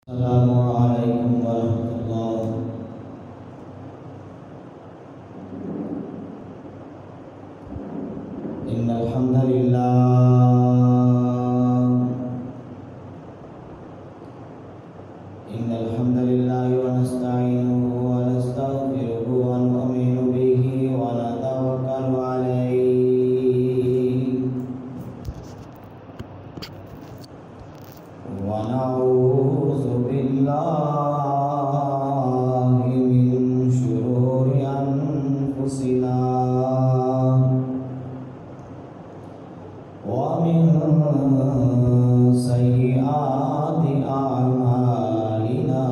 السلام علیکم ورحمۃ اللہ۔ ان الحمد للہ ونستعینہ ونستغفرہ ونؤمن بہ ونتوکل علیہ ونعوذ باللہ من شرور انفسنا ومن سیئات اعمالنا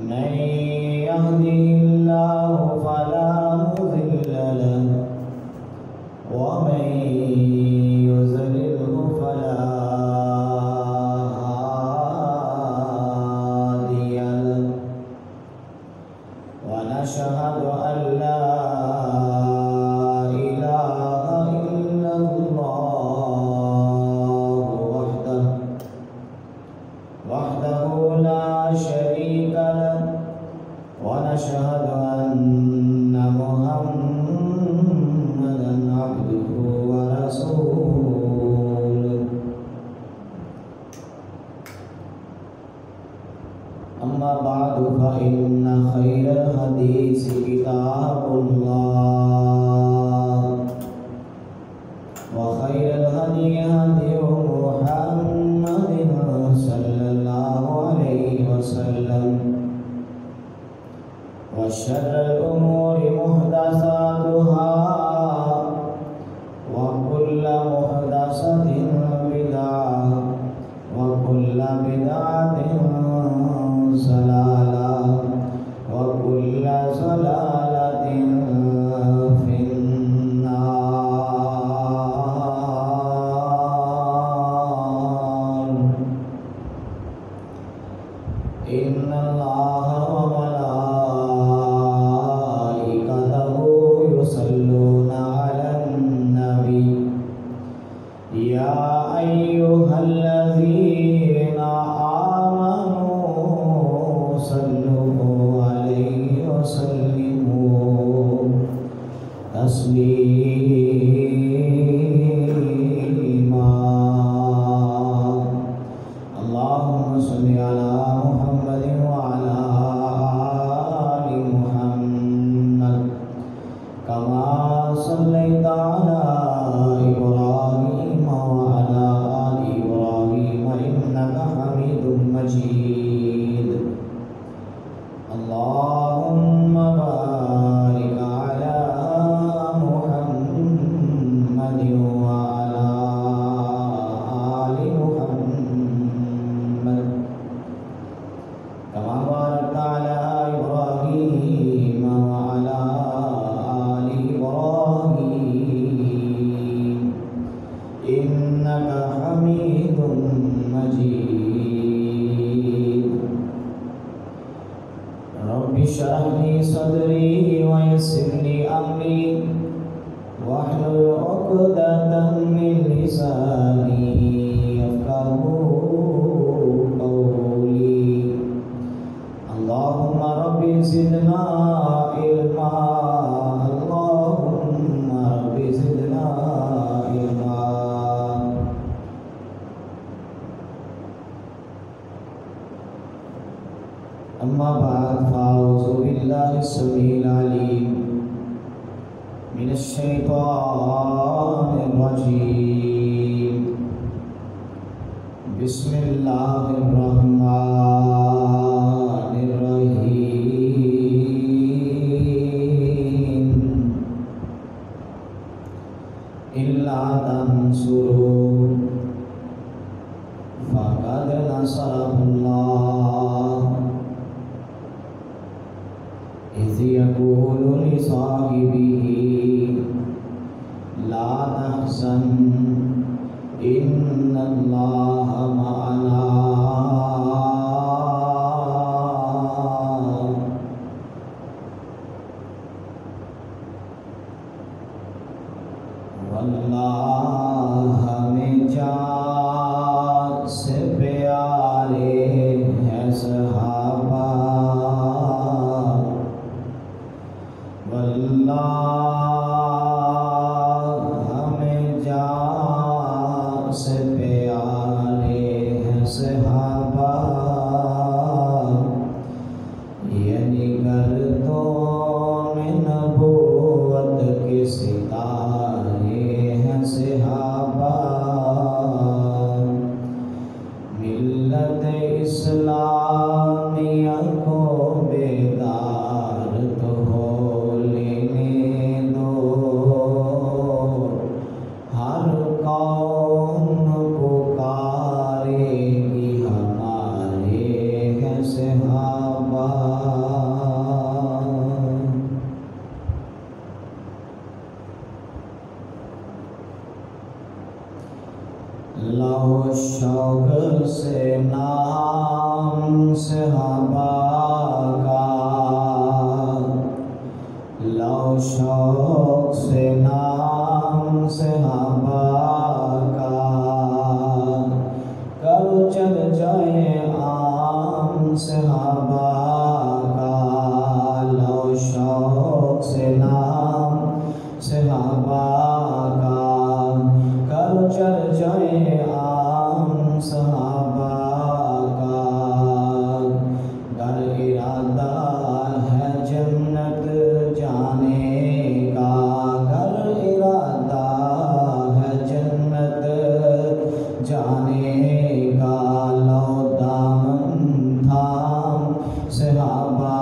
من يهده الله فلا مضل له ومن يضلله فلا هادي له ونشهد أن لا إله إلا الله وحده لا شريك له ونشهد أن محمدا عبده ورسوله أما بعد فإن خير الحديث كتاب الله وخير الهدي هدي محمد صلى الله عليه وسلم وشر الأمور محدثاتها وكل محدثة بدعة وكل بدعة ضلالة وكل ضلالة في النار إن الله وملائكته يصلون على النبي يا أيها الذين آمنوا صلوا عليه وسلموا تسليما اللهم صل على محمد وعلى آل محمد كما صليت على إبراهيم وعلى آل إبراهيم إنك حميد مجيد اللهم بارك على محمد وعلى آل محمد كما باركت على إبراهيم وعلى آل إبراهيم إنك حميد مجيد رب اشرح لي صدري ويسر لي أمري واحلل عقدة من لساني يفقهوا قولي اللهم رب زدنا علما اللهم رب زدنا علما أما بعد فأعوذ بالله السميع العليم من الشيطان الرجيم بسم الله الرحمن الرحيم إلا تنصروا فقد نصره الله إذ يقول لصاحبه لا تحزن إن الله معنا واللہ میں جان لو شوق سے نام صحابہ کا، لو شوق سے نام صحابہ کا، کل چل جائے عام صحابہ کا، لو شوق سے نام صحابہ کا، کل چل جائے عام صحابہ کا، گر ارادہ ہے جنت جانے کا، گر ارادہ ہے جنت جانے کا، لو دامن تھام صحابہ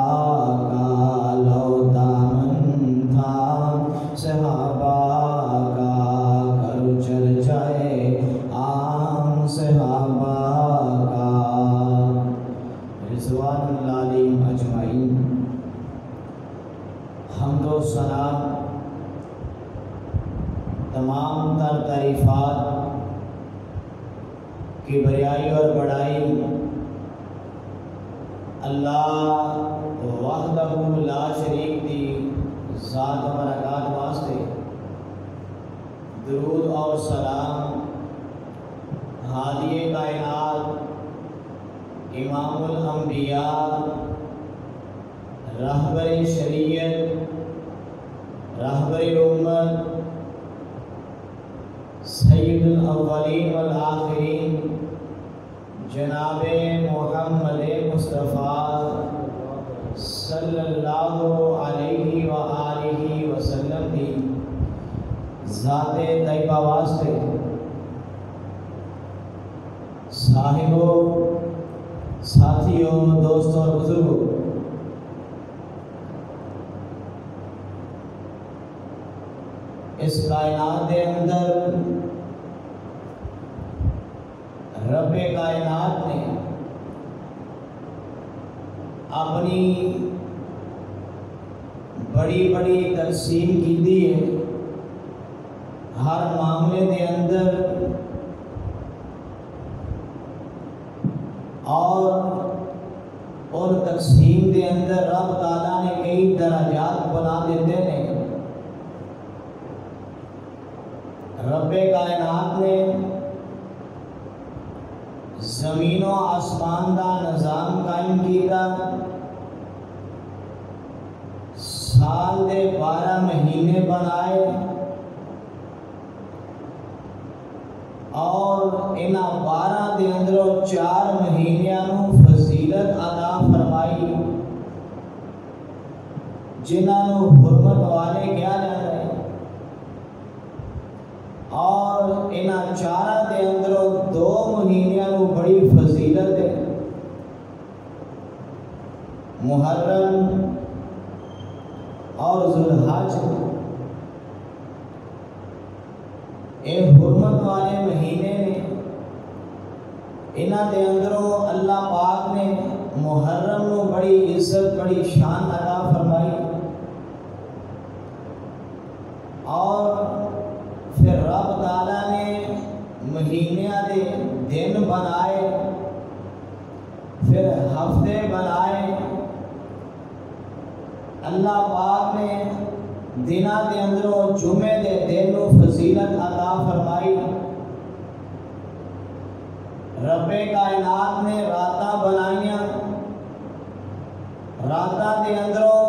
کا، لو دامن تھام صحابہ کا، کر چل جائے عام صحابہ کا، رضوان اللہ علیہم اجمعین۔ حمد و ثنا، تمام تر تعریفات کی بریائی اور بڑائی اللہ وحدہ لا شریک دی ذات و برکات واسطے، درود اور سلام ہادی کائنات، امام الانبیاء، رہبر شریعت، رہبر امت، سید الاولین والآخرین، جناب محمد مصطفیٰ صلی اللہ علیہ وآلہ وسلم دی ذات طیبہ واسطے، صاحبوں، ساتھیوں، دوستوں اور بزرگوں، اس کائنات کے اندر رب کائنات نے اپنی بڑی بڑی تقسیم کی دی ہے، ہر معاملے کے اندر، اور تقسیم کے اندر رب تعالیٰ نے کئی درجات بنا دیتے ہیں۔ رب کائنات نے زمین و آسمان کا نظام قائم کیا، سال دے 12 مہینے بنائے، اور انہاں 12 دے اندروں 4 مہینیاں فضیلت عطا فرمائی، جنہوں حرمت والے کیا جاتا ہے، اور انہاں 4 دے اندروں 2 مہینیاں بڑی فضیلت ہے، محرم اور ذوالحج۔ اے حرمت والے مہینے نے، انہاں دے اندروں اللہ پاک نے محرم نو بڑی عزت، بڑی شان عطا فرمائی، اور پھر رب تعالیٰ نے مہینیاں دے دن بنائے، پھر ہفتے بنائے، اللہ پاک نے دنہ دے اندروں جمعے دے دن و فضیلت عطا فرمائی، رب کائنات نے راتاں بنائیاں، راتاں دے اندروں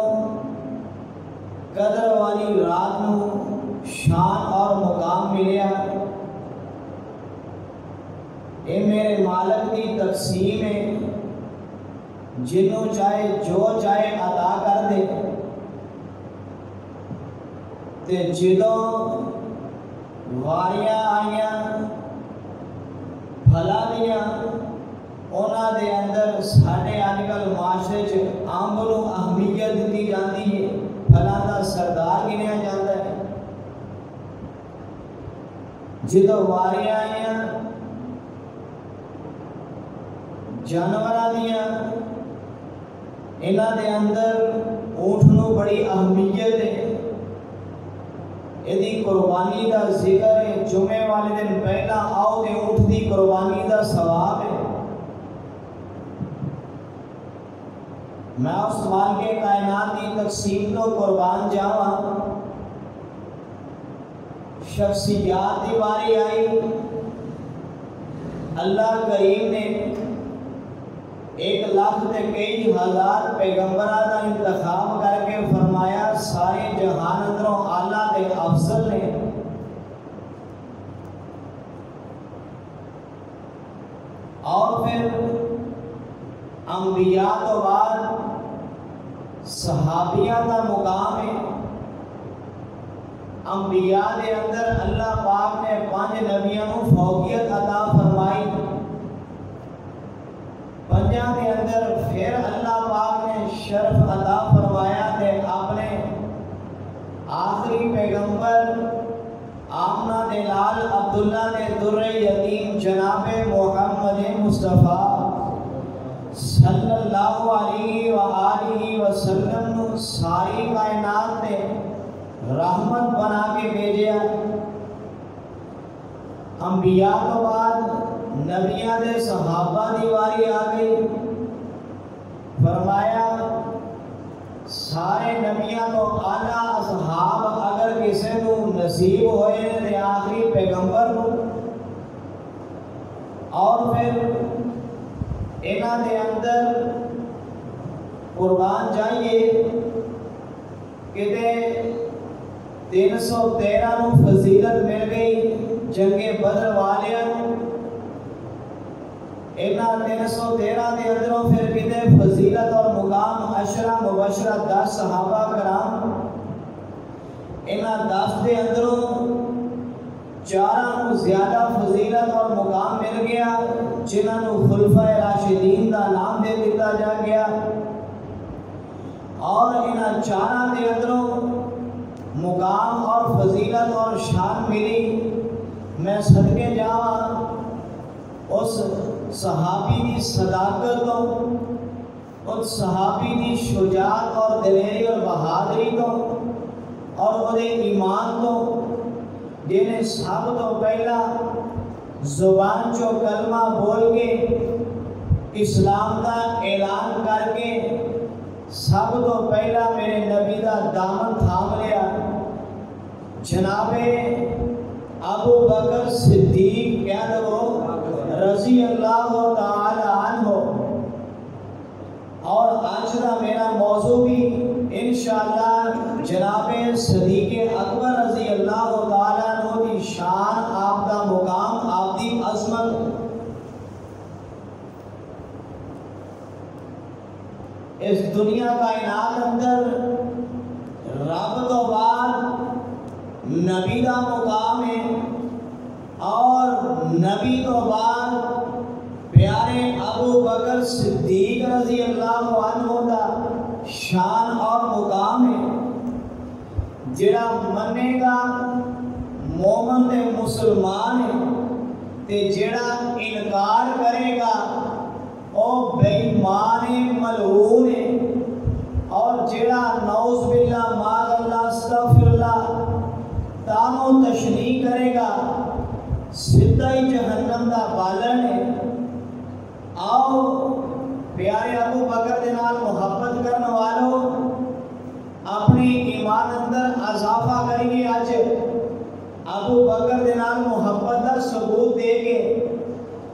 قدر والی رات نو شان اور مقام ملیا۔ اے میرے مالک دی تقسیم ہے، جنوں چاہے جو چاہے عطا کر دے، تے جدوں واریاں آئیاں پھلا دیاں، اونا دے اندر ساڑھے آنکل معاشرے چ عام نو اہمیت دی جاندی ہے، پھلا دا سردار گنیا جاندہ ہے۔ جدوں واریاں آئیاں جانوراں دیاں، انہاں دے اندر اونٹ نو بڑی اہمیت ہے، ਇਹਦੀ ਕੁਰਬਾਨੀ ਦਾ ਜ਼ਿਕਰ ਹੈ। ਜੁਮੇ ਵਾਲੇ ਦਿਨ ਪਹਿਲਾਂ ਆਓ ਤੇ ਊਠ ਦੀ ਕੁਰਬਾਨੀ ਦਾ ਸਵਾਬ ਹੈ। میں اس مالک کائنات کی تقسیم تو قربان جاواں، شخصیات دی باری آئی، اللہ کریم نے 1,00,000 پیغمبروں کا انتخاب کر کے فرمایا سارے جہان اندروں اعلیٰ تے افضل نے۔ اور پھر انبیاء تو بعد صحابیہ کا مقام ہے۔ انبیاء دے اندر اللہ پاک نے 5 نبیوں کو فوقیت عطا فرمائی، 5 کے اندر پھر اللہ پاک نے شرف عطا فرمایا تے اپنے آخری پیغمبر آمنہ دے لال عبداللہ دے در یتیم جناب محمد مصطفیٰ صلی اللہ علیہ وآلہ وسلم نو ساری کائنات نے رحمت بنا کے بھیجیا۔ انبیاء تو بعد نبیاں دے صحابہ دی واری آ گئی، فرمایا سارے نبیاں تو اعلیٰ اصحاب اگر کسی کو نصیب ہوئے تے آخری پیغمبر نو۔ اور پھر انہاں دے اندر قربان جائیے کہ 313 نو فضیلت مل گئی جنگ بدر والیاں نو۔ انہاں 313 دے اندروں پھر کتے فضیلت اور مقام 10 مبشرہ 10 صحابہ کرام، انہاں 10 دے اندروں 4 کو زیادہ فضیلت اور مقام مل گیا جنہاں نو خلفۂ راشدین کا نام دے دیتا جا گیا۔ اور انہاں 4 دے اندروں مقام اور فضیلت اور شان ملی۔ میں صدقے جاواں اس صحابی دی صداقت تو، اس صحابی دی شجاعت اور دلیری اور بہادری تو، اور وہ ایمان تو، جنہیں سب تو پہلا زبان چو کلمہ بول کے اسلام کا اعلان کر کے سب تو پہلا میرے نبی دا دامن تھام لیا، جناب ابو بکر صدیق کہہ دو رضی اللہ تعالی عنہ۔ اور آج کا میرا موضوع بھی انشاءاللہ جناب صدیق اکبر رضی اللہ تعالی عنہ کی شان، آپ کا مقام، آپ کی عظمت۔ اس دنیا کائنات اندر رب تو بعد نبی کا مقام ہے، اور نبی تو بعد پیارے ابو بکر صدیق رضی اللہ عنہ کا شان اور مقام ہے۔ جڑا منے گا مومن تے مسلمان ہے، تے جڑا انکار کرے گا او بے ایمان ملعون ہے، اور جڑا نعوذ باللہ معاذ اللہ استغفر اللہ تانو تشریح کرے گا سدھا ہی جہنم دا بالن ہے۔ آؤ پیارے ابو بکر دے نال محبت کرنے والوں اپنی ایمان اندر اضافہ کریے۔ آج ابو بکر دے نال محبت دا ثبوت دے کے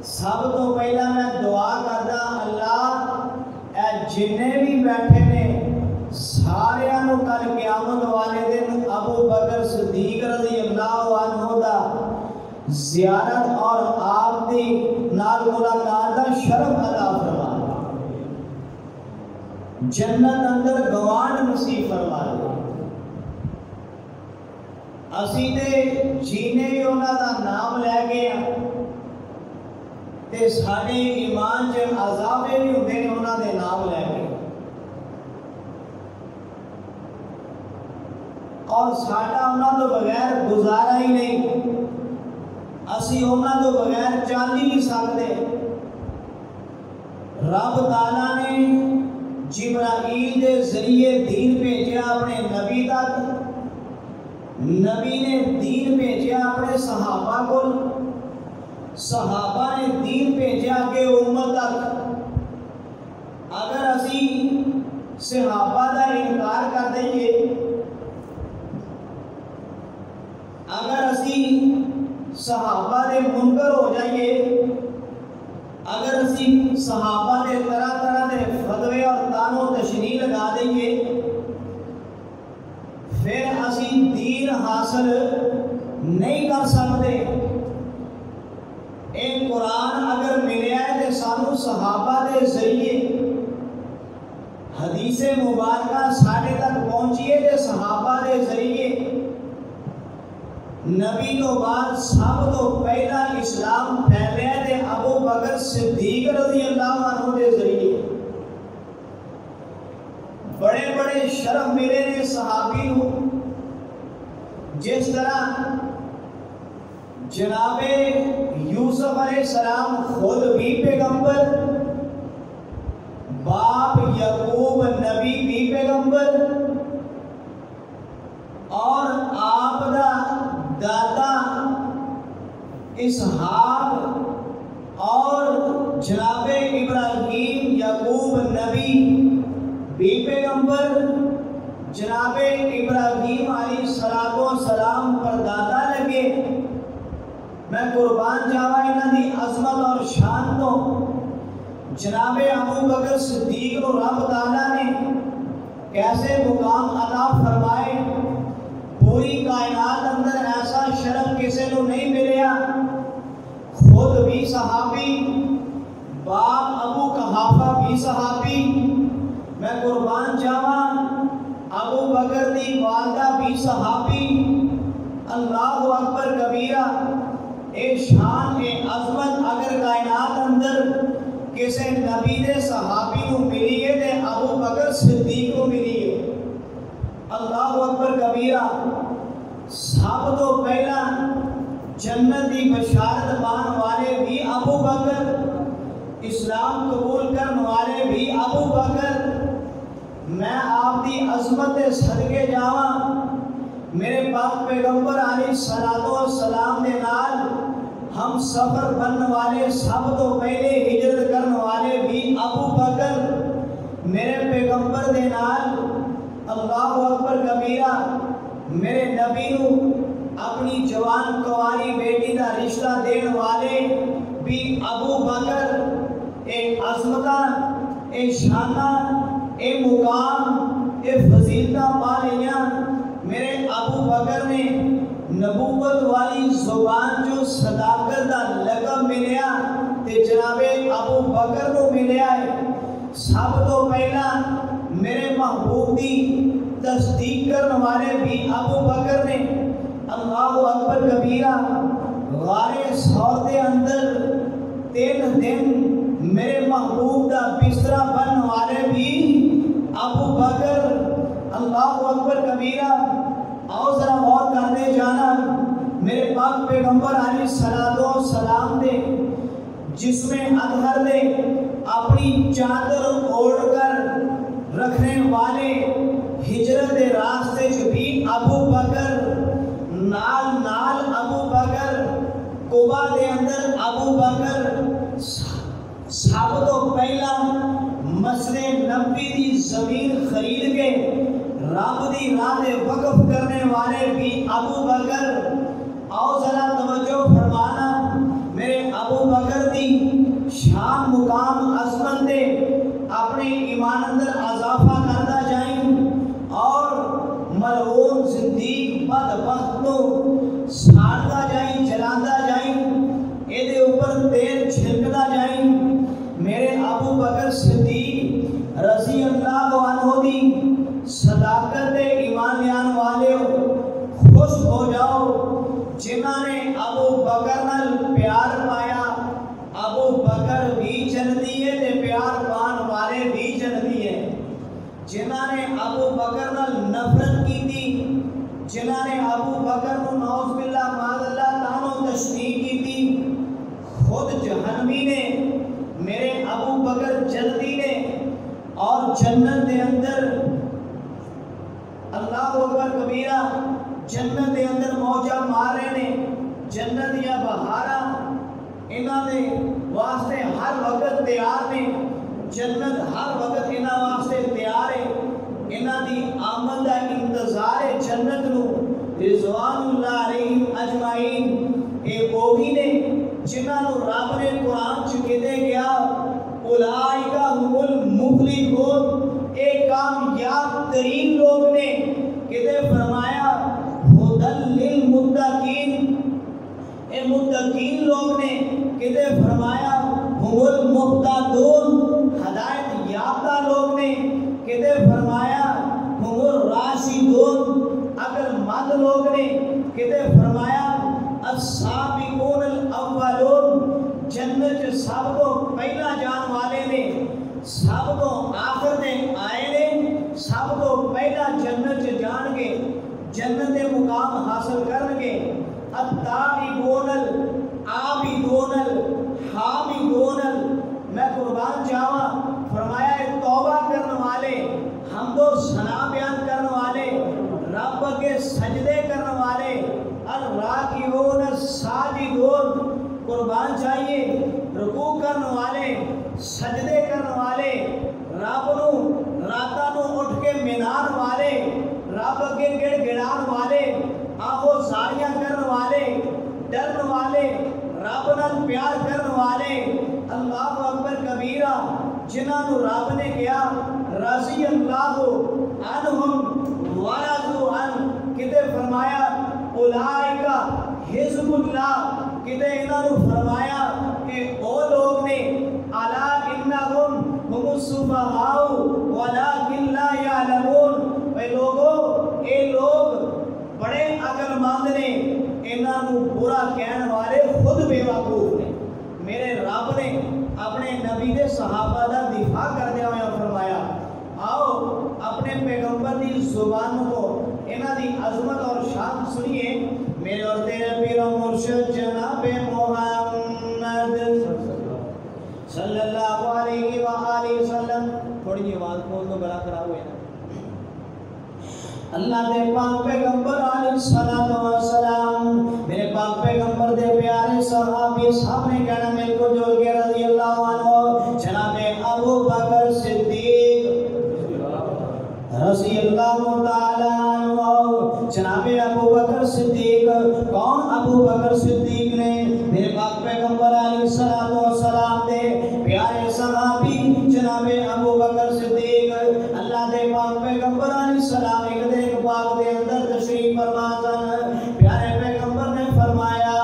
سب تو پہلا میں دعا کردا اللہ اے جنے بھی بیٹھے نے سارے نو کل قیامت والے دن ابو بکر صدیق رضی اللہ عنہ دا زیارت اور آپ دی نال ملاقات دا شرف عطا فرما دے، جنت اندر گوان نصیب فرما دے۔ اسی تے جینے بھی انہاں دا نام لے گیا تے ساڈے ایمان چ اضافے بھی ہوندے نے انہاں دے نام لے کے، اور ساڈا انہاں تو بغیر گزارا ہی نہیں، اسی انہاں تو بغیر چل ہی نہیں سکتے۔ رب تعالیٰ نے جبرائیل دے ذریعے دین بھیجا اپنے نبی تک، نبی نے دین بھیجا اپنے صحابہ کو، صحابہ نے دین بھیجا کہ امت تک۔ اگر اسی صحابہ کا انکار کر دئیے، اگر اسی صحابہ دے منکر ہو جائیے، اگر اسی صحابہ دے طرح طرح دے فتوے اور تان و تشریح لگا دئیے، پھر اسی دین حاصل نہیں کر سکتے۔ ایک قرآن اگر ملیا ہے تو سانو صحابہ دے ذریعے حدیث مبارکہ ساڑھے تک پہنچیے تو صحابہ دے ذریعے۔ نبی تو بعد سب تو پہلا اسلام پھیلیا تے ابو بکر صدیق رضی اللہ عنہ دے ذریعے۔ بڑے بڑے شرف ملے نے صحابی کو، جس طرح جناب یوسف علیہ السلام خود بھی پیغمبر، باپ یعقوب نبی بھی پیغمبر، اور آپ دا دادا اسحاق اور جناب ابراہیم یعقوب نبی بھی پیغمبر، جناب ابراہیم علیہ السلام پر دادا لگے۔ میں قربان جاوا انہاں دی عظمت اور شان تو۔ جناب ابو بکر صدیق کو رب تعالیٰ نے کیسے مقام عطا فرمائے، پوری کائنات اندر ایسا شرف کسی کو نہیں ملیا۔ خود بھی صحابی، باپ ابو قحافہ بھی صحابی، میں قربان جاوا ابو بکر دی والدہ بھی صحابی۔ اللہ اکبر کبیرہ، اے شان اے عظمت اگر کائنات اندر کسی نبی دے صحابی کو ملی ہے تے ابو بکر صدیق کو ملی ہے۔ اللہ اکبر کبیرہ۔ سب تو پہلا جنت دی بشارت پان والے بھی ابو بکر، اسلام قبول کرنے والے بھی ابو بکر۔ میں آپ دی عظمت صدقے جاواں، میرے پاک پیغمبر علیہ السلام دے نال ہم سفر بننے والے سب تو پہلے ہجرت کرنے والے بھی ابو بکر۔ میرے پیغمبر دے نال اللہ اکبر کبیرہ میرے نبی نو اپنی جوان کواری بیٹی دا رشتہ دین والے بھی ابو بکر۔ اے عظمتہ، اے شانہ، اے مقام، اے فضیلتہ پالیاں میرے ابو بکر نے نبوت والی زبان جو صداقت دا لقب ملیا تے جناب ابو بکر کو ملیا ہے۔ سب تو پہلا میرے محبوب دی تصدیق کرنے والے بھی ابو بکر نے۔ اللہ اکبر کبیرہ۔ غار ثور دے اندر 3 دن میرے محبوب دا بسترہ بننے والے بھی ابو بکر۔ اللہ اکبر کبیرہ۔ آؤ ذرا غور کرنے جانا، میرے پاک پیغمبر علیہ السلام دے جسم اطہر دے اپنی چادر اوڑھ کر رکھنے والے ہجرت دے راستے چ بھی ابو بکر، نال نال ابو بکر، قبا دے اندر ابو بکر۔ سب تو پہلا مسجد نبوی دی زمین خرید کے رب دی راہ دے وقف کرنے والے بھی ابو بکر۔ آؤ ذرا توجہ فرمانا، میرے ابو بکر دی شان مقام عظمت دے اپنے ایمان اندر اضافہ کرتا جائیں اور ملعون زندگی بدبخت کو ساڑتا جائیں، جلاتا جائیں، اے دے اوپر تیل چھڑکتا جائیں۔ میرے ابو بکر صدیق رضی اللہ عنہ دی صداقت دے ایمان لیان والے خوش ہو جاؤ جنہاں نے ابو بکر نال پیار پایا۔ ابو بکر بھی جنتی ہے تے پیار پان والے بھی جنتی ہے۔ جنہاں نے ابو بکر نال نفرت کی تھی، جنہاں نے ابو بکر کو نعوذ باللہ معاذ اللہ تان و تشنیع کی تھی، خود جہنمی نے، میرے ابو بکر جنتی نے، اور جنت دے اندر اللہ اکبر کبیرہ جنت دے اندر موجہ مار رہے نے، جنت یا بہارا انہاں دے واسطے ہر وقت تیار نے، جنت ہر وقت انہاں واسطے تیار ہے، انہاں دی آمد دا انتظار ہے جنت نو، رضوان اللہ علیہم اجمعین۔ اے وہی نے جنہاں نو رب نے قرآن چ کہتے گیا اولئک هم المفلحون، اے کامیاب ترین لوگ نے، کہتے فرمایا ھدی للمتقین، اے متقین لوگ نے، کہتے فرمایا هم المهتدون، ہدایت یافتہ لوگ نے، کہتے فرمایا هم الراشدون، عقل مند لوگ نے، کہتے فرمایا السابقون الاولون، جنت سب کو پہلا جان والے نے، سب کو آخر میں آئے نے، سب کو پہلا جنت جان کے جنت مقام حاصل کرنگے۔ التائبون العابدون الحامدون، میں قربان جاواں فرمایا توبہ کرنے والے، حمد و ثنا بیان کرنے والے، رب کے سجدے کرنے والے، الراکعون الساجدون، قربان چاہیے رکوع کرنے والے، سجدے کرنے والے، رب نو راتاں نو اٹھ کے منان والے، رب کے گڑ گڑان والے، آہو زاریاں کرنے والے، ڈرن والے، رب نال پیار کرنے والے، اللہ اکبر کبیرہ، جنہاں نو رب نے کیا رضی اللہ عنہم ورضوا عنہ، کتے فرمایا اولئک حزب اللہ، کتے انہاں نو فرمایا کہ او لوگ نے الا انہم هم السفہاء ولکن لا یعلمون، اے لوگو اے لوگ بڑے عقل مند نے، انہاں نو برا کہنے والے خود بے وقوف نے۔ میرے رب نے اپنے نبی دے صحابہ دا دفاع کردیا ہویا فرمایا آؤ اپنے پیغمبر دی زبان کو انہاں دی عظمت اور شان سنیے۔ میرے اور تیرے پیر و مرشد جناب محمد صلی اللہ علیہ وآلہ وسلم، تھوڑی جی آواز کھول دو گلا خراب ہوئے نا۔ اللہ دے پاک پیغمبر علیہ السلام، میرے پاک پیغمبر دے پیارے صحابی صاحب نے کہنا میرے کو جو کہ رضی اللہ عنہ جناب ابو بکر صدیق رضی اللہ تعالی عنہ، جناب ابو بکر صدیق، کون ابو بکر صدیق نے؟ میرے پاک پیغمبر علیہ السلام دے پیارے صحابی جناب ابو بکر صدیق، اللہ دے پاک پیغمبر علیہ السلام ایک دن پاک دے اندر تشریف فرما سن، پیارے پیغمبر نے فرمایا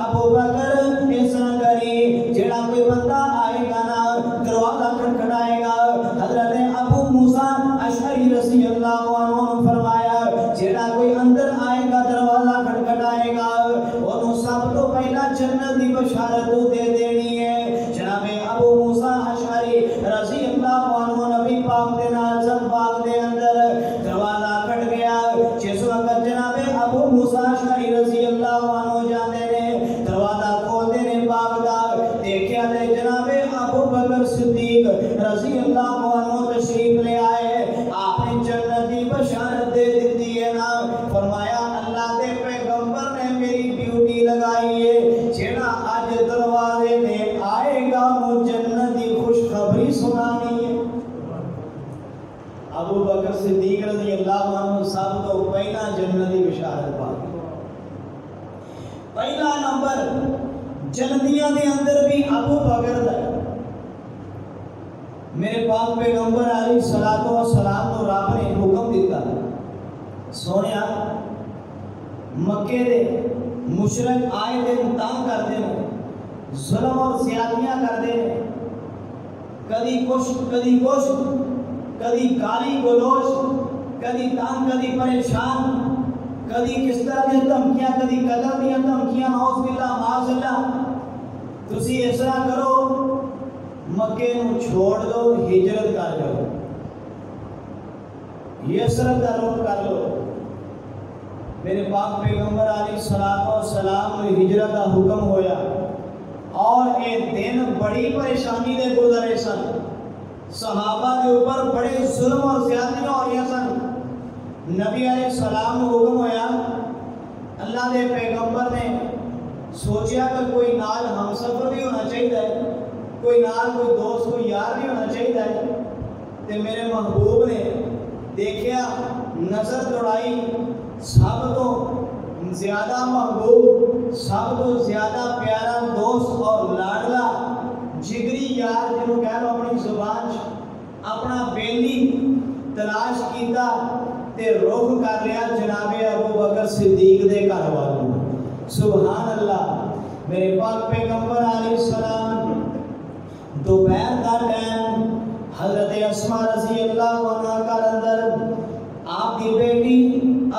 ابو بکر اس طرح کری جڑا کوئی بندہ آئے گا نا دروازہ کھٹکھٹائے گا، حضرت ابو موسیٰ اشعری رضی اللہ عنہ نے فرمایا جڑا کوئی اندر آئے گا دروازہ کھٹکھٹائے گا انہوں سب تو پہلا جنت دی بشارت دے دینی ہے۔ جناب ابو موسیٰ اشعری رضی اللہ عنہ نبی پاک دے نازم پاک دے اندر دروازہ کھٹ گیا، جس وقت جناب ابو موسیٰ اشعری رضی اللہ عنہ جانے نے دروازہ کھولتے نے پاک دا، دیکھیا دے جناب ابو بکر صدیق رضی اللہ عنہ تشریف لے آئے، آپ نے جنت دی بشارت دے دیتی ہے نا، فرمایا اللہ دے پیغمبر نے میری ڈیوٹی لگائی ہے، جینا آج دروازے میں آئے گا وہ جنت دی خوشخبری سنانی ہے۔ ابو بکر صدیق رضی اللہ عنہ سب تو پہلا جنت دی بشارت پا پہلا نمبر جنتیاں دے اندر بھی ابو بکر دا۔ میرے پاک پیغمبر علیہ السلام تو رب نے حکم دیتا سونیا مکے دے مشرک آئے دن تنگ کرتے ہیں، ظلم اور زیادتیاں کرتے ہیں، کدی کچھ کدی کچھ، کدی گالی گلوچ، کدی تنگ کدی پریشان، کدی کس طرح کی دھمکیاں، کدی قتل دیا دھمکیاں، نعوذ باللہ معاذ اللہ۔ تسی اس طرح کرو مکے نو چھوڑ دو، ہجرت کر جاؤ، یسرت کا رخ کر لو۔ میرے پاک پیغمبر علیہ السلام نے ہجرت کا حکم ہویا اور اے دن بڑی پریشانی دے گزرے سن، صحابہ کے اوپر بڑے ظلم اور زیادتیاں ہو رہی سن، نبی علیہ السلام کو حکم ہویا، اللہ دے پیغمبر نے سوچیا کہ کوئی نال ہم سفر بھی ہونا چاہیے، کوئی نال کوئی دوست کوئی یار بھی ہونا چاہیے، تے میرے محبوب نے دیکھیا، نظر دوڑائی، سب تو زیادہ محبوب، سب تو زیادہ پیارا دوست اور لاڈلا جگری یار جنہوں کہہ لو اپنی زبان اپنا بیلی تلاش کیتا تے رخ کر لیا جناب ابو بکر صدیق دے گھر والوں۔ سبحان اللہ، میرے پاک پیغمبر علیہ السلام دوپہر کا ٹائم حضرت اسماء رضی اللہ عنہ کا اندر آپ کی بیٹی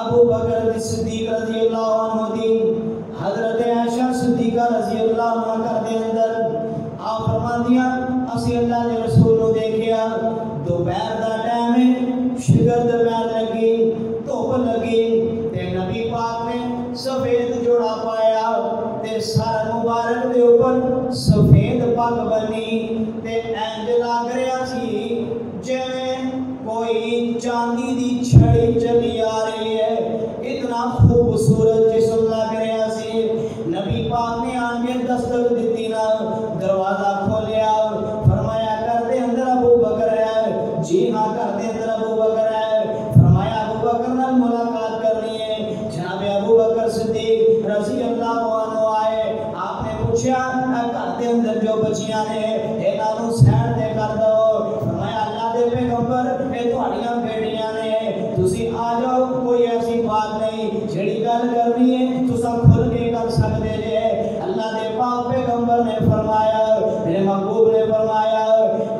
ابو بکر صدیق رضی اللہ عنہ دی حضرت عائشہ صدیقہ رضی اللہ عنہ کا دے اندر آپ فرماندیاں اسی اللہ کے رسول نے دیکھیا دوپہر دا ٹائم ہے، شگرد پیر لگی، دھوپ لگی تے نبی پاک نے سفید جوڑا پایا تے سر مبارک دے اوپر سفید پگ بنی تے انج لگ رہا سی جویں کوئی چاندی دی چھڑی چلی آ رہی ہے، اتنا خوبصورت جسم لگ رہا سی۔ نبی پاک نے آن کے دستک دیتی نا، دروازہ کھولیا، فرمایا کر دے اندر ابو بکر ہے، جی ہاں کر دے اندر ابو بکر ہے۔ فرمایا ابو بکر نال ملاقات کرنی ہے۔ جناب ابو بکر صدیق رضی اللہ عنہ آئے، آپ نے پوچھا کر دے اندر جو بچیاں نے انہاں نوں سیڑ دے کر دو۔ فرمایا اللہ دے پیغمبر اے تہاڈیاں بیٹیاں نے، تسی آ جاؤ، کوئی ایسی بات نہیں، جڑی گل کرنی ہے تساں کھل کے کر سکدے جے۔ اللہ دے پاک پیغمبر نے فرمایا، میرے محبوب نے فرمایا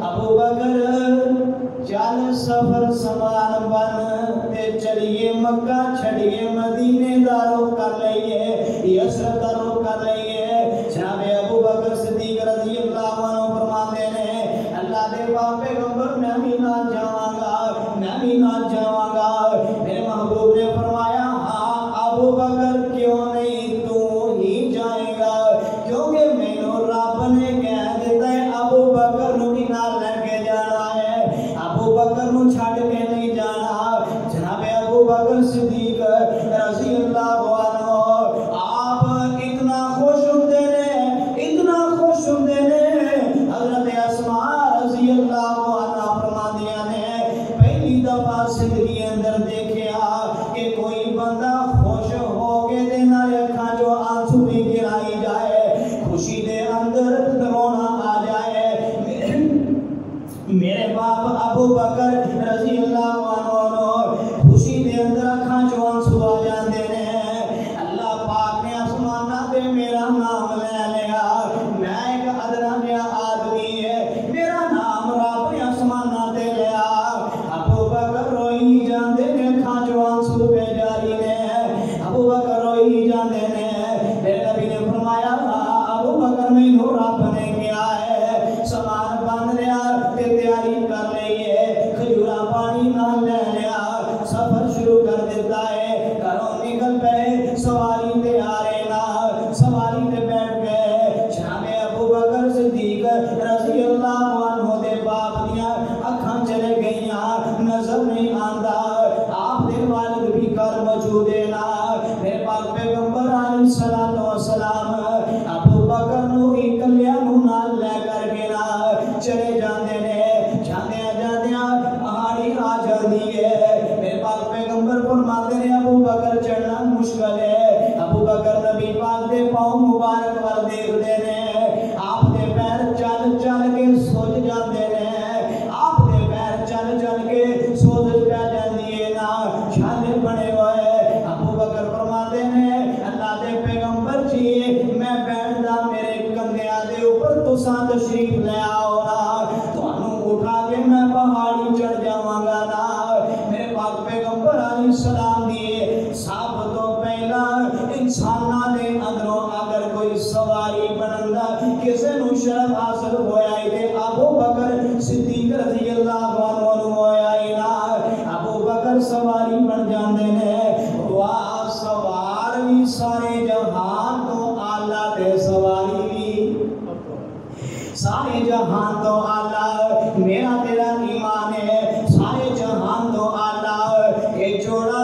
ابو بکر چل سفر سامان بن تے چلیے مکہ چھڑیے مدینے دا رخ کر لئیے، یسرب دا رخ کر لئیے۔ جناب ابو بکر صدیق رضی اللہ عنہ فرماتے ہیں اللہ دے پاک پیغمبر میں بھی نہ جاواں گا، میں بھی نہ جاواں گا۔ میرے محبوب نے فرمایا ہاں ابو بکر کیوں نہیں، تو ہی جائے گا، کیونکہ مینوں رب نے کہہ دیتا ہے ابو بکر نوں ہی نال لے کے جانا ہے، ابو بکر نوں چھڈ کے نہیں جانا۔ جناب ابو بکر صدیق رضی اللہ عنہ آپ اتنا خوش ہوندے نے، اتنا خوش ہوندے نے، حضرت اسماء رضی اللہ عنہ فرماندیاں نے پہلی دفعہ زندگی اندر دیکھیا کہ کوئی بندہ خوش ہو کے دے نال اکھاں جو آنسو بھی گرائی جائے، خوشی دے اندر رونا آ جائے۔ میرے باپ ابو بکر رضی اللہ عنہ خوشی دے اندر اکھاں جو آنسو آ جاندے نے۔ اللہ پاک نے آسماناں تے میرا نام لے لیا، میں ایک ادنا جہا آدمی ہے، میرا نام رب نے آسماناں تے لیا۔ ابو بکر روئی جاندے نے، اکھاں جو آنسو پہ جاری نے، ابو بکر روئی جاندے نے۔ میرے نبی نے فرمایا ابو بکر مینوں رب نے کیا ہے سامان بن لیا تے تیاری کر لئی ہے، کھجورا پانی نال لے لیا، سفر شروع کر دیتا ہے، گھروں نکل پے، سواری تے آ رہے نا، سواری تے بیٹھ گئے۔ جناب ابو بکر صدیق رضی اللہ عنہ دے باپ دیاں اکھاں چلے گئیاں، نظر نہیں آندا، آپ دے والد بھی گھر موجود ہے نا۔ میرے پاک پیغمبر علیہ السلام ابو بکر نوں اکلیاں نوں نال لے کر کے نا چلے جاندے نے، جاندیاں جاندیاں پہاڑی آ جاندی ہے۔ میرے پاک پیغمبر فرماتے ہیں ابو بکر چڑھنا مشکل ہے، ابو بکر نبی پاک دے پاؤں مبارک وال دیکھدے نے، آپ دے پیر چل چل کے سوج جاندے نے، آپ دے پیر چل چل کے سوج پہ جاندی ہے نا، چھالے بنے ہوئے۔ ابو بکر فرماتے ہیں اللہ دے پیغمبر جی میں بیٹھدا میرے کندھیاں دے اوپر تساں تشریف لے آؤ نا، تانوں اٹھا کے میں پہاڑی چڑھ جاواں گا نا۔ میرے پاک پیغمبر علیہ السلام دی سب تو پہلا انساناں دے اندروں اگر کوئی سواری بنن دا کسے نوں شرف حاصل ہویا ہے تے ابو بکر صدیق رضی اللہ عنہ نوں ہویا ہے نا۔ ابو بکر سواری بن جاندے نے، واہ سوار بھی سارے جہان تو اعلیٰ تے سواری بھی سارے جہان تو اعلیٰ، میرا تیرا ایمان ہے سارے جہان تو اعلیٰ۔ یہ جوڑا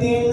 3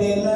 3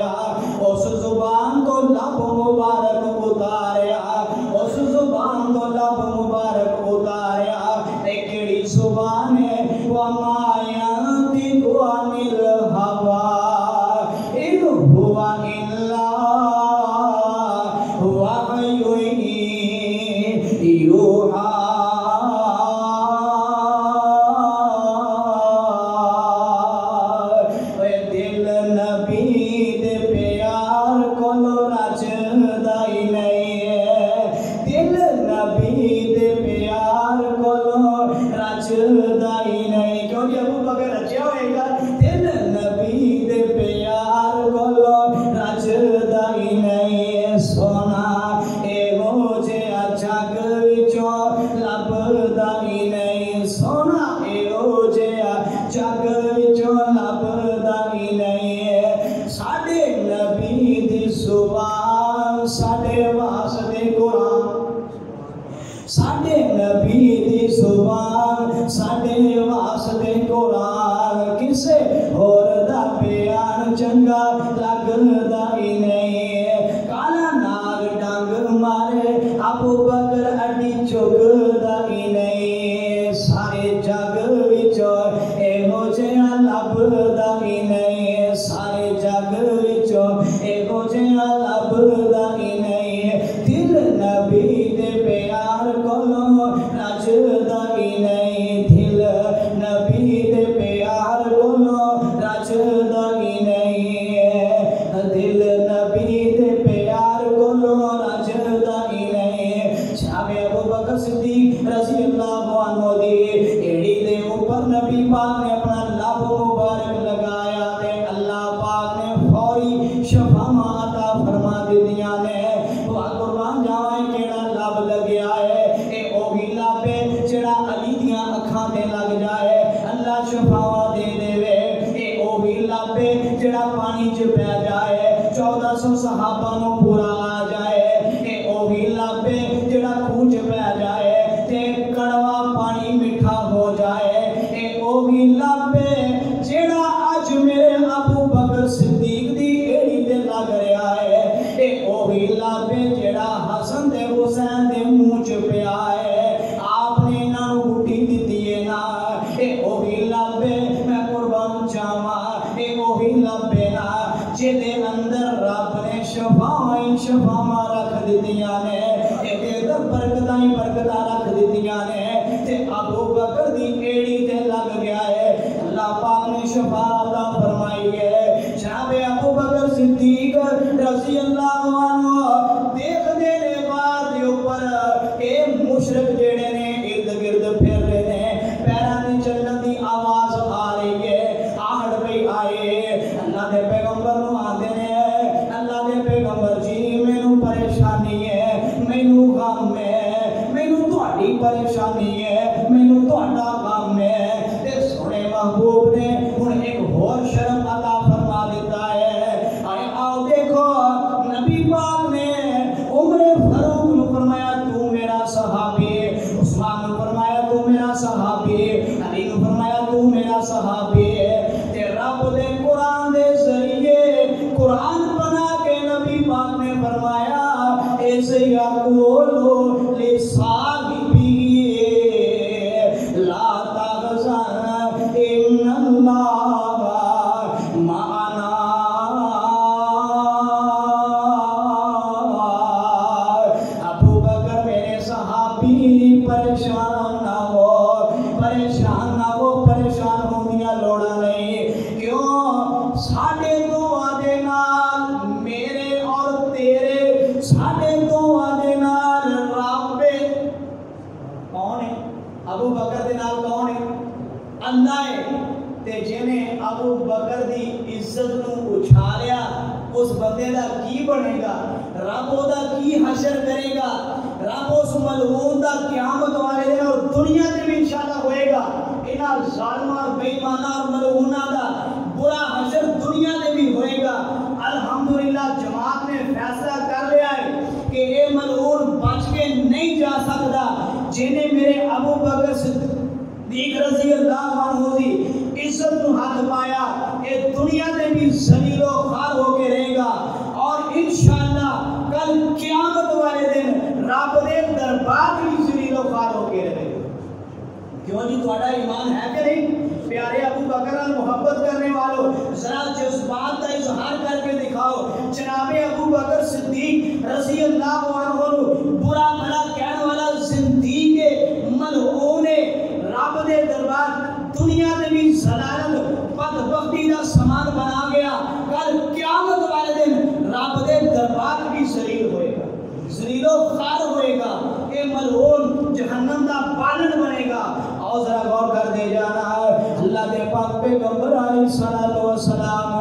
ہویا اس زبان تو لب مبارک اتاریا اس زبان تو لب مبارک اتاریا کیڑی زبان ہے وما ينطق عن الهوى إن هو إلا وحي يوحى دل نبی دے پیار کولو رچدا ہی نہیں ہے دل نبی دے پیار کولو رچدا ہی نہیں کیونکہ ابو بکر رچیا ہوئے گا دل نبی دے پیار کولو رچدا ہی نہیں سونا ایہو جہا جگ وچوں لبدا ہی نہیں سونا ایہو جہا جگ وچوں لبدا ہی نہیں ساڈے نبی دی زبان ساڈے واسطے قرآن ساڈے نبی دی زبان ساڈے واسطے قرآن کسے اور دا بیان چنگا لگدا ہی نہیں کالا ناگ ڈنگ مارے ابو بکر اڈی چکدا ہی نہیں سارے جگ وچوں ایہو جہا لبدا ہی نہیں سارے جگ وچوں ایہو جہا لبدا ہی نہیں دل نبی دے پیار کولو رچدا ہی نہیں دل نبی دے پیار کولو رچدا ہی نہیں دل نبی دے پیار کولو رچدا ہی نہیں جناب ابو بکر صدیق رضی اللہ عنہ دی ایڑی دے اوپر نبی پاک نے اپنا لب مبارک لگایا تے اللہ پاک نے فوری شفا عطا فرما دتیاں نے وا قربان جاواں کیڑا لب لگیا ہے اے اوہی لب ہے جڑا علی دیاں اکھاں تے لگ جائے اللہ شفاواں دے دے اے اوہی لب ہے جڑا پانی چ پہ جائے 1400 صحابہ نو پورا آ جائے اے اوہی لب ہے جڑا کھوج پہ جائے تے کڑوا پانی میٹھا ہو جائے اے اوہی لب ہے جڑا اج میرے ابو بکر صدیق دی ایڑی تے لگ رہا ہے اے اوہی لب ہے جڑا حسن تے حسین دے منہ چ پیا ہے آپ نے انہاں نو گھٹی دتی ہے نا اے اوہی لب ہے میں قربان جاواں اے اوہی لب ہے نا جے دے اندر رب نے شفاواں رکھ دتیاں نے اے دے اندر برکتاں ہی برکتاں رکھ دتیاں نے تے ابو بکر دی ایڑی تے لگ گیا ہے اللہ پاک نے شفا عطا فرمائی ہے جناب ابو بکر صدیق رضی اللہ عنہ دیکھ دے نے بعد دے اوپر اے مشرک جڑے نے ارد گرد پھر رہے نے پیراں دی چلن دی آواز آ رہی ہے آہٹ پئی آئے اللہ دے پیغمبر نو آندے نے اللہ دے پیغمبر جی مینوں پریشانی ہے مینوں غم ہے مینوں تہاڈی پریشانی ہے مینوں تہاڈا غم ہے تے سونے محبوب نے ہن ایک اور شرم عطا فرما دیتا ہے آؤ دیکھو نبی پاک نے عمر فاروق نو فرمایا تو میرا صحابی ہے عثمان نو فرمایا تو میرا صحابی ہے علی نو فرمایا تو میرا صحابی ہے تے رب دے قرآن دے ذریعے قرآن بنا کے نبی پاک نے فرمایا ایسے یقولو لصاحبی لا تحزن ان اللہ معنا ابو بکر میرے صحابی پریشان نہ ہو پریشان ہوندیاں لوڑا نہیں کیوں ساڈے دعا دے نال میرے اور تیرے ساڈے دعا دے نال رب کون ہے ابو بکر دے نال کون ہے اللہ ہے تے جنے ابو بکر دی عزت نو اچھالیا اس بندے دا کی بنے گا رب او دا کی حشر کرے گا رب اس ملعون دا قیامت والے دن اور دنیا تے بھی انشاءاللہ ہوئے گا انہاں ظالماں اور بے ایماناں اور ملعوناں دا برا حشر دنیا تے بھی ہوئے گا الحمدللہ جماعت نے فیصلہ کر لیا ہے کہ اے ملعون بچ کے نہیں جا سکتا جنہیں میرے ابو بکر صدیق رضی اللہ عنہ دی عزت نو ہاتھ پایا اے دنیا تے بھی ذلیل و خوار ہو کے رہے گا محبت کرنے والوں ذرا جذبات کا اظہار کر کے دکھاؤ. جناب ابو بکر صدیق رضی اللہ عنہ برا بھلا کہنے والا زندگی ملعون رب دے دربار دنیا دے بھی ضلالت بدبختی دا سامان بنا گیا. کل قیامت والے دن رب دے دربار بھی ذلیل ہوئے گا, ذلیل و خوار ہوئے گا, یہ ملعون جہنم دا بالن بنے گا. اور ذرا غور کر دے جانا, اللہ دے پاک پیغمبر علیہ الصلوۃ والسلام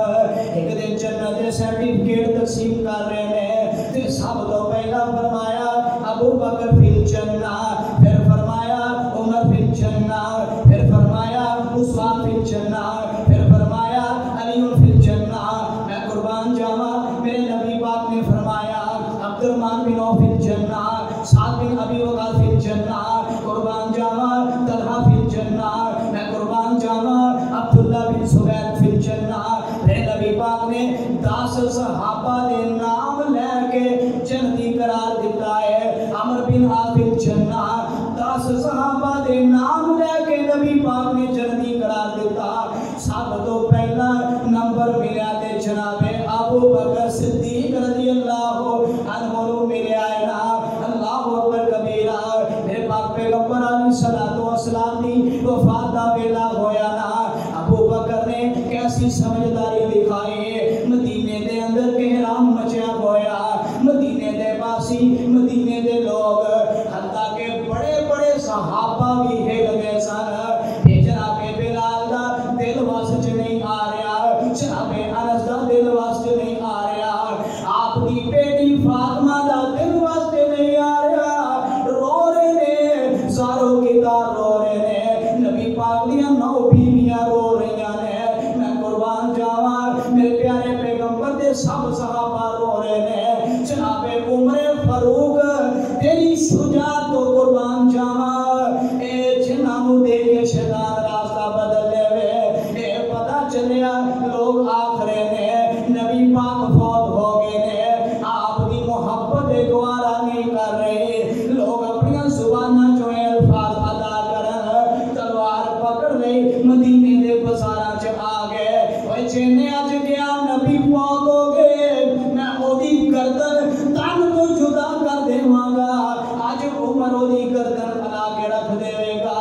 ایک دن جنت دے سرٹیفکیٹ تقسیم کر رہے ہیں تے سب تو پہلا فرمایا ابو بکر فی الجنہ, پھر فرمایا عمر فی الجنہ, پھر فرمایا عثمان فی الجنہ, پھر فرمایا علی فی الجنہ. میں قربان جاواں میرے نبی پاک نے فرمایا عبد الرحمن بن عوف فی الجنہ, سعد بن ابی وقاص فی الجنہ, قربان جاواں طلحہ فی الجنہ, میں قربان جاواں عبداللہ بن زبیر فی الجنہ. میرے نبی پاک نے 10 صحابہ دے نام لے کے جنتی قرار دیتا ہے. عمر بن عاص فی الجنہ, 10 صحابہ دے نام لے کے نبی پاک نے جنتی قرار دیتا. سب تو پہلا نمبر ملیا تے جناب ابو بکر صدیق رضی اللہ عنہ ملیا ہے نا. اللہ اکبر کبیرہ. میرے پاک پیغمبر علیہ الصلوۃ والسلام دی وفات دا ویلا ہویا نا, ابو بکر نے کیسی سمجھداری دکھائی. مدینے دے اندر کہرام مچیا ہویا, مدینے دے باسی, مدینے دے لوگ, حتیٰ کہ بڑے بڑے صحابہ بھی ہل گئے سن. جناب بلال دا دل واسط نہیں آ رہا, جناب انس دا دل واسط نہیں آ رہا, آپ کی بیٹی فاطمہ دا دل واسط نہیں آ رہا. رو رہے نے, زاروں کی دار رو رہے نے, نبی پاک دیاں 9 بیویاں رو رہی ہیں. میں قربان جاواں میرے پیارے پیغمبر دے سب صحابہ رو رہے نے. جناب عمر فاروق تیری شجاعت تو قربان جاواں, اے جنہاں نوں دیکھ کے شیطان راستہ بدل لے وے. اے پتہ چلیا لوگ آکھرے نے نبی پاک فوت ہو گئے نے, آپ دی محبت گوارا نہیں کر رہے. لوگ اپنی زباناں چوں الفاظ ادا کرن, تلوار پکڑ لئی مدینے دے بازاراں چ آ گئے. اوے جنے اج گیا نبی فوت ہو گئے, میں اودی گردن تن تو جدا کر دیواں گا. اج عمر اودی گردن الا کے رکھ دے گا.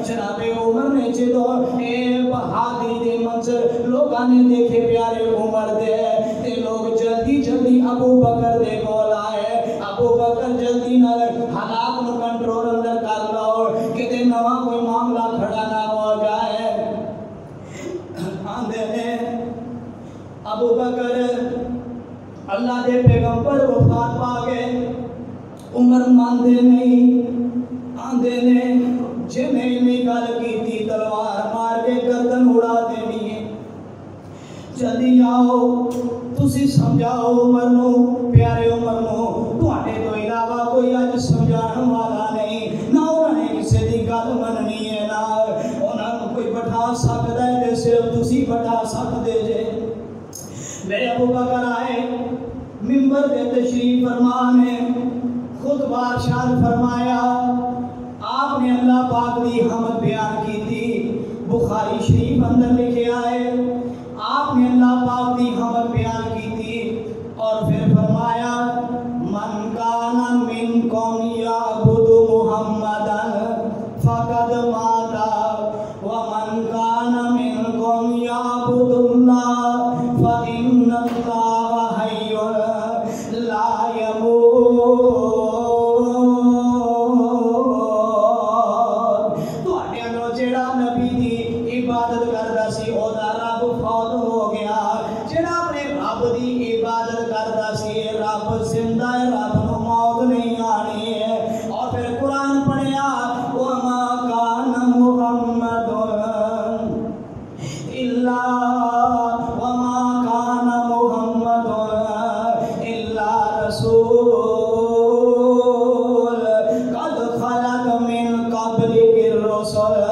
جناب عمر نے جدو اے بہادری دے منظر لوگاں نے دیکھے پیارے عمر دے, تے لوگ جلدی جلدی ابو بکر دے کول آئے. ابو بکر جلدی نال حالات نو کنٹرول اندر کر لو کہ نواں کوئی معاملہ کھڑا نہ ہو جائے. آندے نے ابو بکر اللہ دے پیغمبر وفات پا گئے, عمر ماندے نہیں. آندے نے جنہیں نے گل کیتی تلوار مار کے گردن اڑا دینی ہے. جلدی آؤ تسی سمجھاؤ عمر نو, پیارے عمر نو, تواڈے تو علاوہ کوئی اج سمجھان والا نہیں. نہ انہاں نے کسے دی گل مننی ہے, نہ انہاں نوں کوئی بٹھا سکدا ہے تے صرف تسی بٹھا سکدے جے. میرے ابو بکر آئے, منبر دے تشریف فرما نے خطبہ ارشاد فرمایا. آپ نے اللہ پاک دی حمد بیان کی تھی, بخاری شریف اندر لکھے آئے. آپ نے اللہ پاک دی حمد بیان کی تھی اور پھر فرمایا من کان منکم یعبد محمدن فقد مات ومن کان منکم یعبد اللہ فإن اللہ حی لا یموت. جیڑا نبی دی عبادت کردا سی او دا رب فوت ہو گیا. جیڑا اپنے رب دی عبادت کردا سی رب زندہ ہے, رب نو موت نہیں آنی ہے. اور پھر قرآن پڑھیا وما کان محمد الا وما کان محمد الا رسول قد خلق من قبلہ الرسل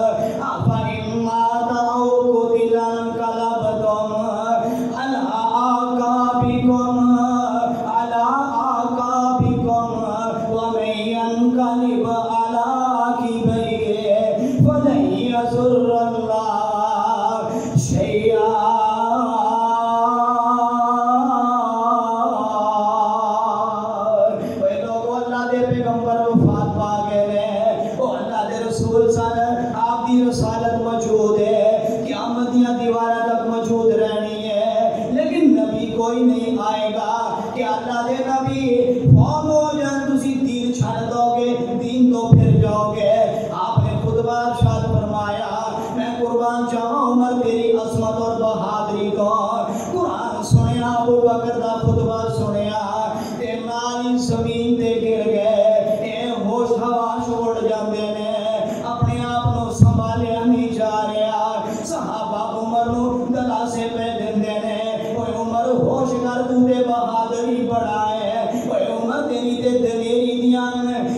نہیں آئے گا کہ اللہ دے نبی فوت ہو جان تسی دین چھڑ دو گے، دین تو پھر جاؤ گے۔ آپ نے خطبہ ارشاد فرمایا میں قربان جاواں عمر تیری عظمت اور بہادری کو، قرآن سنیا ابو بکر دا خطبہ سنیا تے نال زمین تے گر گئے، اے ہوش حواس اڑ جاندے نے، اپنے آپ نو سنبھالیا نہیں جا رہا۔ صحابہ عمر نو دلاسے پہ دیندے نے، اوے عمر ہوش کر تو تے بہادری بڑا ہے، اوے عمر تیری تے دلیری دیاں،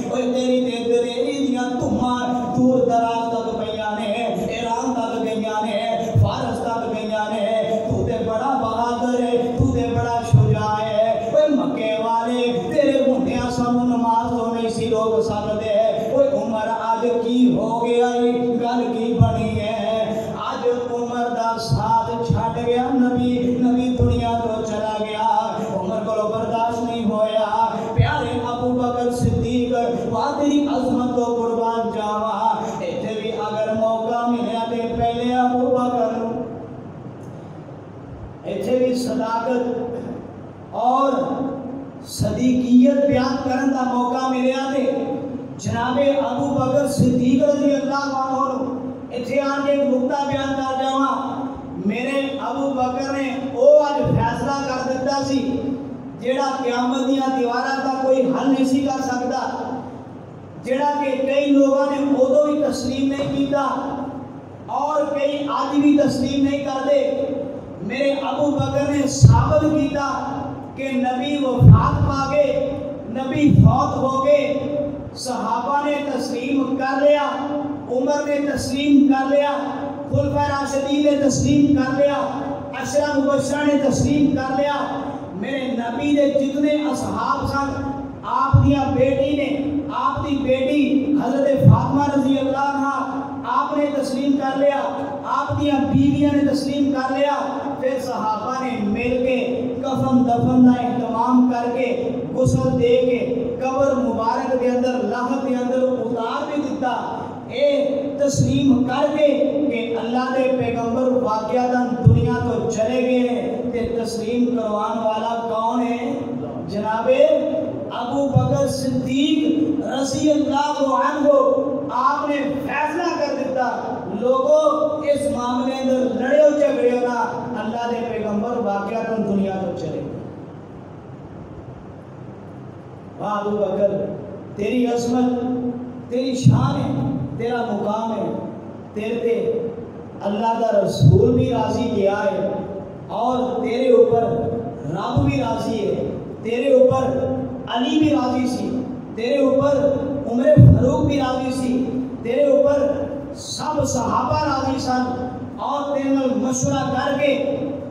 اوے تیری تے دلیری دیاں تمہاں دور دراز تک پیاں نے، ایران تک گئیاں نے، فارس تک گئیاں نے، تو تے بڑا بہادر ہے، تو تے بڑا شجاع ہے۔ اوے مکے والے تیرے ہوندیاں سانوں نماز تو نہیں سی روک سکدے، اوے عمر آج کی ہو گیا گل کی بنی ہے، آج عمر دا ساتھ چھٹ گیا، نبی دنیا تو چلا گیا، عمر کو برداشت نہیں ہویا۔ پیارے ابو بکر صدیق واہ تیری عظمت کو قربان جاواں، ایتھے بھی اگر موقع ملیا تے پہلے ابو بکر ایتھے بھی صداقت اور صدیقیت بیان کرن دا موقع ملیا تے جناب ابو بکر صدیق رضی اللہ عنہ ایتھے آن کے ایک نقطہ بیان کر جاواں۔ میرے ابو بکر نے او اج فیصلہ کر دیتا سی جیڑا قیامت دیاں دیواراں دا کوئی حل نہیں سی کر سکدا، جیڑا کہ کئی لوگوں نے ادو ہی تسلیم نہیں کیتا اور کئی آج بھی تسلیم نہیں کرتے۔ میرے ابو بکر نے ثابت کیتا کہ نبی وفات پا گئے، نبی فوت ہو گئے، صحابہ نے تسلیم کر لیا، عمر نے تسلیم کر لیا، خلفائے راشدین نے تسلیم کر لیا، عشرہ مبشرہ نے تسلیم کر لیا۔ میرے نبی نے جتنے اصحاب سن، آپ دیا بیٹی نے، آپ دی بیٹی حضرت فاطمہ رضی اللہ عنہ آپ نے تسلیم کر لیا، آپ دیا بیویاں نے تسلیم کر لیا، پھر صحابہ نے مل کے کفن دفن کا اہتمام کر کے غسل دے کے قبر مبارک کے اندر لاحت کے اندر اتار بھی دیتا۔ اے تسلیم کر کے کہ اللہ دے پیغمبر واقعاتاً دنیا تو چلے گئے ہیں، تے تسلیم کروان والا کون ہے؟ جناب ابو بکر صدیق رضی اللہ عنہ۔ آپ نے فیصلہ کر دیتا لوگوں اس معاملے اندر لڑیو جھگڑیو نہ، اللہ دے پیغمبر واقعاتاً دنیا تو چلے گئے۔ واہ ابو بکر تیری عظمت، تیری شان ہے، تیرا مقام ہے، تیرے تے اللہ کا رسول بھی راضی کیا ہے اور تیرے اوپر رب بھی راضی ہے، تیرے اوپر علی بھی راضی سی، تیرے اوپر عمر فاروق بھی راضی سی، تیرے اوپر سب صحابہ راضی سن اور تیرے نال مشورہ کر کے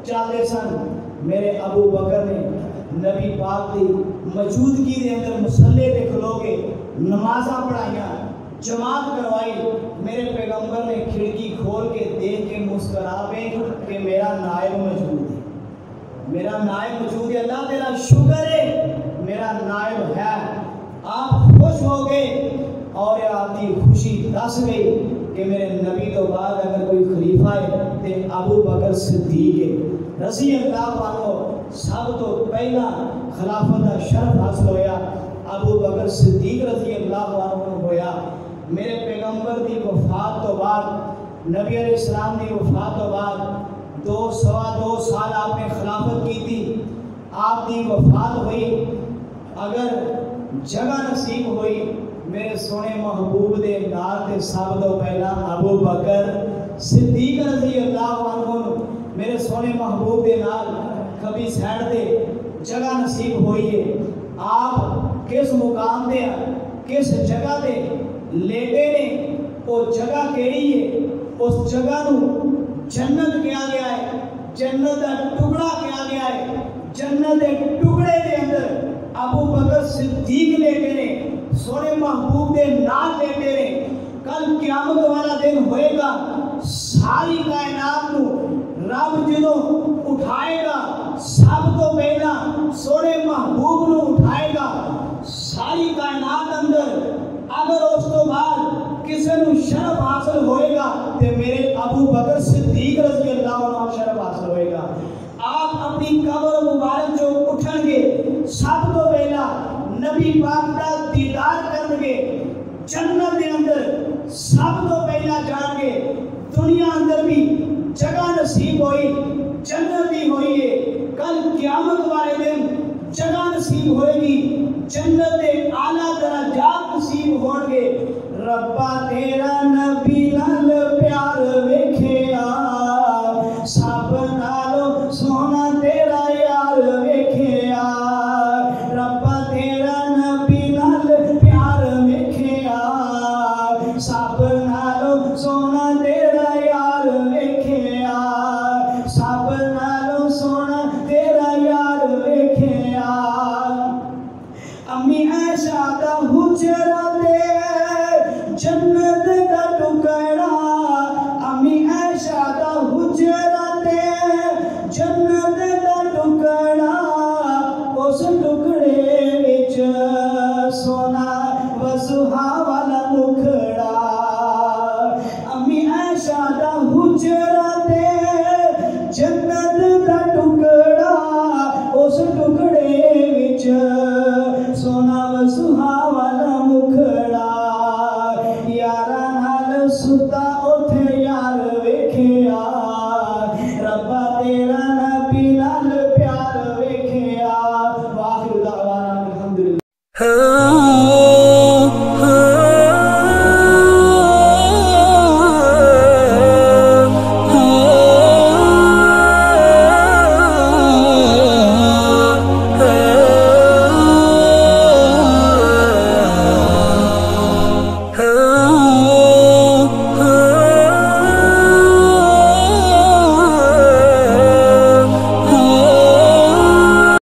چلتے سن۔ میرے ابو بکر نے نبی پاک دی موجودگی دے اندر مصلے تے کھلو کے نمازاں پڑھائیاں، جماعت کروائی۔ میرے پیغمبر نے کھڑکی کھول کے دیکھ کے مسکرا پے کہ میرا نائب موجود ہے، میرا نائب موجود ہے، اللہ تیرا شکر ہے میرا نائب ہے۔ آپ خوش ہو گئے اور آپ کی خوشی دس گئی کہ میرے نبی تو بعد اگر کوئی خلیفہ ہے تو ابو بکر صدیق ہے رضی اللہ عنہ۔ سب تو پہلا خلافت کا شرف حاصل ہویا ابو بکر صدیق رضی اللہ عنہ ہویا۔ میرے پیغمبر دی وفات تو بعد، نبی علیہ السلام دی وفات تو بعد سوا دو سال آپ نے خلافت کی تھی، آپ کی وفات ہوئی۔ اگر جگہ نصیب ہوئی میرے سونے محبوب دے نال تے سب تو پہلا ابو بکر صدیق رضی اللہ عنہ میرے سونے محبوب دے نال کبھی سائڈ تے جگہ نصیب ہوئی ہے۔ آپ کس مقام دے کس جگہ تے لیٹے نے، وہ جگہ کیڑی ہے؟ اس جگہ نو جنت کیا گیا ہے، جنت کا ٹکڑا کیا گیا ہے۔ جنت کے ٹکڑے دے اندر ابو بکر صدیق لیٹے نے، سونے محبوب دے نال لیٹے نے۔ کل قیامت والا دن ہوئے گا، ساری کائنات نو رب جدوں اٹھائے گا سب تو پہلا سونے محبوب نو اٹھائے گا۔ ساری کائنات اندر اگر اس تو بعد کسی نو شرف حاصل ہوئے گا تو میرے ابو بکر صدیق رضی اللہ عنہ شرف حاصل ہوئے گا۔ آپ اپنی قبر مبارک جو پاک دا دیدار کرن گے جنت دے اندر سب تو پہلا جان گے دنیا اندر بھی جگہ نصیب ہوئی جنت دی ہوئی ہے کل قیامت والے دن جگہ نصیب ہوئے گی جنت دے اعلیٰ درجات نصیب ہون گے ربا تیرا نبی نال پیار وے